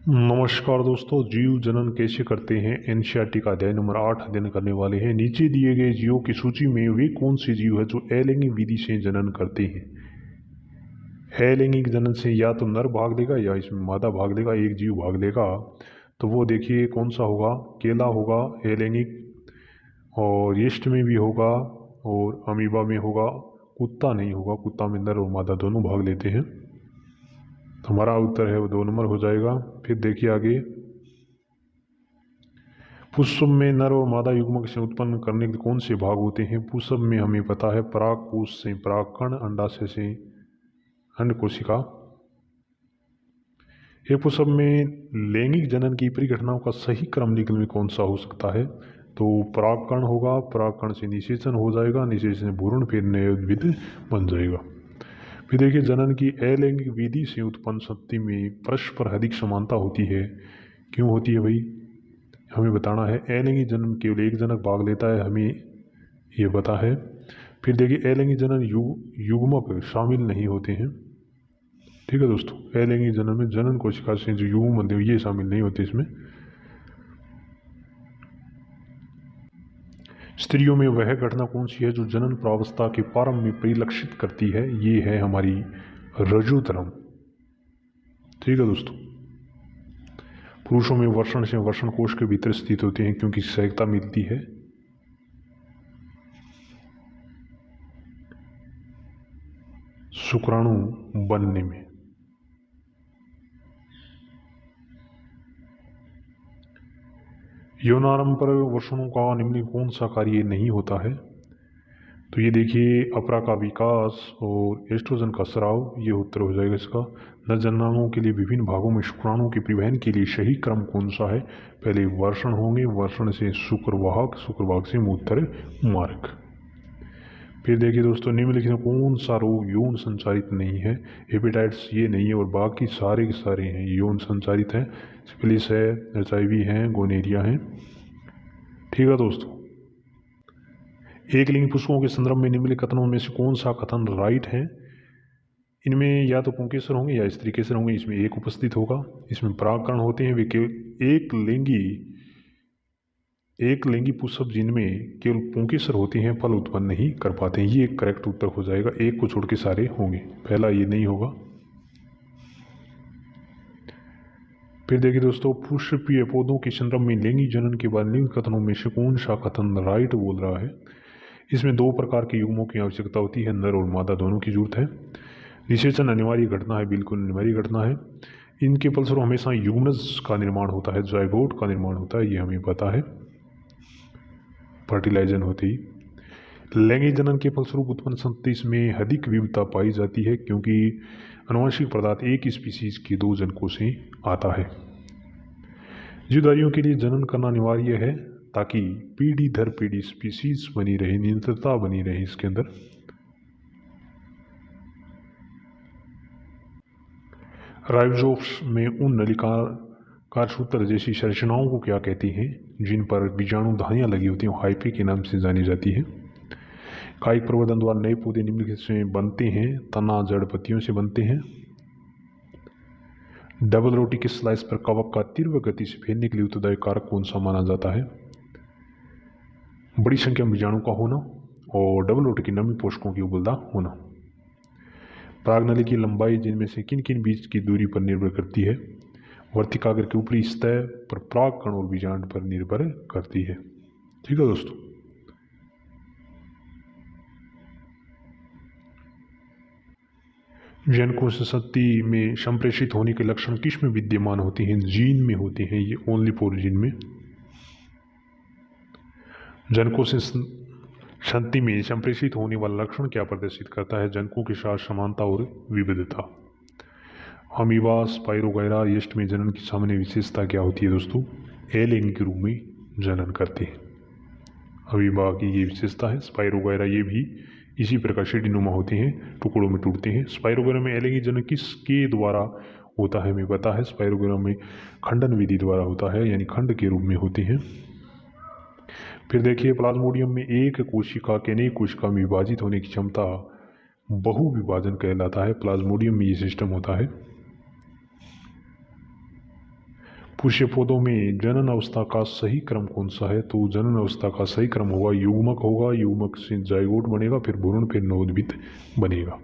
नमस्कार दोस्तों, जीव जनन कैसे करते हैं एनसीईआरटी का अध्याय नंबर 8 अध्ययन करने वाले हैं। नीचे दिए गए जीवों की सूची में वे कौन से जीव है जो अलैंगिक विधि से जनन करते हैं। अलैंगिक जनन से या तो नर भाग देगा या इसमें मादा भाग देगा, एक जीव भाग देगा। तो वो देखिए कौन सा होगा, केला होगा अलैंगिक, और यीस्ट में भी होगा और अमीबा में होगा। कुत्ता नहीं होगा, कुत्ता में नर और मादा दोनों भाग लेते हैं। तो हमारा उत्तर है वो 2 नंबर हो जाएगा। फिर देखिए आगे, पुष्प में नर और मादा युग्मक से उत्पन्न करने के कौन से भाग होते हैं। पुष्प में हमें पता है परागकोश से परागकण, अंडाशय से अंड कोशिका। ये पुष्प में लैंगिक जनन की परिघटनाओं का सही क्रम निकल में कौन सा हो सकता है। तो परागकण होगा, परागकण से निषेचन हो जाएगा, निषेचन से भ्रूण, फिर नए उद्भिद बन जाएगा। फिर देखिए, जनन की अलैंगिक विधि से उत्पन्न संतति में परस्पर अधिक समानता होती है। क्यों होती है भाई, हमें बताना है। अलैंगिक जन्म केवल एक जनक भाग लेता है, हमें ये पता है। फिर देखिए, अलैंगिक जनन युग्मक शामिल नहीं होते हैं। ठीक है दोस्तों, अलैंगिक जनन में जनन कोशिका से जो युग्म बनते हैं ये शामिल नहीं होते इसमें। स्त्रियों में वह घटना कौन सी है जो जनन प्रावस्था के प्रारंभ में परिलक्षित करती है। ये है हमारी रजोतरम। ठीक है दोस्तों, पुरुषों में वर्षण से वर्षण कोश के भीतर स्थित होते हैं क्योंकि सहायता मिलती है शुक्राणु बनने में। यौनारंभ पर वर्षणों का निम्न कौन सा कार्य नहीं होता है। तो ये देखिए, अपरा का विकास और एस्ट्रोजन का स्राव, ये उत्तर हो जाएगा इसका। नरजन्मांगों के लिए विभिन्न भागों में शुक्राणुओं के परिवहन के लिए सही क्रम कौन सा है। पहले वर्षण होंगे, वर्षण से शुक्रवाहक, शुक्रवाहक से मूत्र मार्ग। फिर देखिए दोस्तों, निम्नलिखित में कौन सा रोग यौन संचारित नहीं है। हेपेटाइटिस ये नहीं है और बाकी सारे के सारे हैं यौन संचारित हैं। सिफिलिस है, HIV है, गोनेरिया है। ठीक है दोस्तों, एक लिंग पुष्पों के संदर्भ में निम्नलिखित कथनों में से कौन सा कथन राइट है। इनमें या तो पुंकेसर होंगे या स्त्रीकेसर होंगे, इसमें एक उपस्थित होगा। इसमें परागकण होते हैं, वे केवल एक लिंगी पुष्प जिनमें केवल पुंकेसर होते हैं फल उत्पन्न नहीं कर पाते हैं। ये एक करेक्ट उत्तर हो जाएगा, एक को छोड़ के सारे होंगे, पहला ये नहीं होगा। फिर देखिए दोस्तों, पुष्पीय पौधों के संदर्भ में लैंगिक जनन के बाद निम्न कथनों में से कौन सा कथन राइट बोल रहा है। इसमें 2 प्रकार के युग्मों की आवश्यकता होती है, नर और मादा दोनों की जरूरत है। निषेचन अनिवार्य घटना है, बिल्कुल अनिवार्य घटना है। इनके फलस्वरूप हमेशा युग्मनज का निर्माण होता है, जायगोट का निर्माण होता है, ये हमें पता है, फर्टिलाइजन होती ही। लैंगिक जनन के फलस्वरूप उत्पन्न संतति में अधिक विविधता पाई जाती है क्योंकि आनुवंशिक पदार्थ एक स्पीसीज के 2 जनकों से आता है। जीवधारियों के लिए जनन करना अनिवार्य है ताकि पीढ़ी दर पीढ़ी स्पीसीज बनी रहे, निरंतरता बनी रहे इसके अंदर। राइबोसोम्स में उन नलिकाकार सूत्र जैसी संरचनाओं को क्या कहते हैं जिन पर बीजाणु धानियाँ लगी होती हैं, हाइफे के नाम से जानी जाती है। कायिक प्रवर्धन द्वारा नए पौधे निम्नलिखित से बनते हैं, तना जड़ पत्तियों से बनते हैं। डबल रोटी के स्लाइस पर कवक का तीव्र गति से फैलने के लिए उत्तरदायी कारक कौन सा माना जाता है। बड़ी संख्या में बीजाणु का होना और डबल रोटी की नमी पोषकों की उबलता होना। परागनली की लंबाई जिनमें से किन किन बीज की दूरी पर निर्भर करती है। वर्तिकाग्र के ऊपरी सतह पर परागकण और बीजांड पर निर्भर करती है। ठीक है दोस्तों, जनकों से संतति में संप्रेषित होने के लक्षण किस में विद्यमान होते हैं। जीन में होते हैं, ये ओनली 4 जीन में। जनकों से संतति में संप्रेषित होने वाला लक्षण क्या प्रदर्शित करता है। जनकों के साथ समानता और विविधता। अमीबा, स्पाइरोगैरा, यीस्ट में जनन की सामान्य विशेषता क्या होती है दोस्तों। अलैंगिक के रूप में जनन करते हैं। अमीबा की ये विशेषता है। स्पाइरोगैरा ये भी इसी प्रकार सीढ़ीनुमा होते हैं, टुकड़ों में टूटते हैं। स्पाइरोगैरा में अलैंगिक जनन किसके द्वारा होता है हमें पता है। स्पाइरोगैरा में खंडन विधि द्वारा होता है, यानी खंड के रूप में होते हैं। फिर देखिए, प्लाज्मोडियम में एक कोशिका के अनेक कोशिका में विभाजित होने की क्षमता बहुविभाजन कहलाता है। प्लाज्मोडियम में ये सिस्टम होता है। पुष्य पौधों में जनन अवस्था का सही क्रम कौन सा है? तो जनन अवस्था का सही क्रम होगा युग्मक होगा, युग्मक से जाइगोट बनेगा, फिर भ्रूण, फिर नवोद्भिद बनेगा।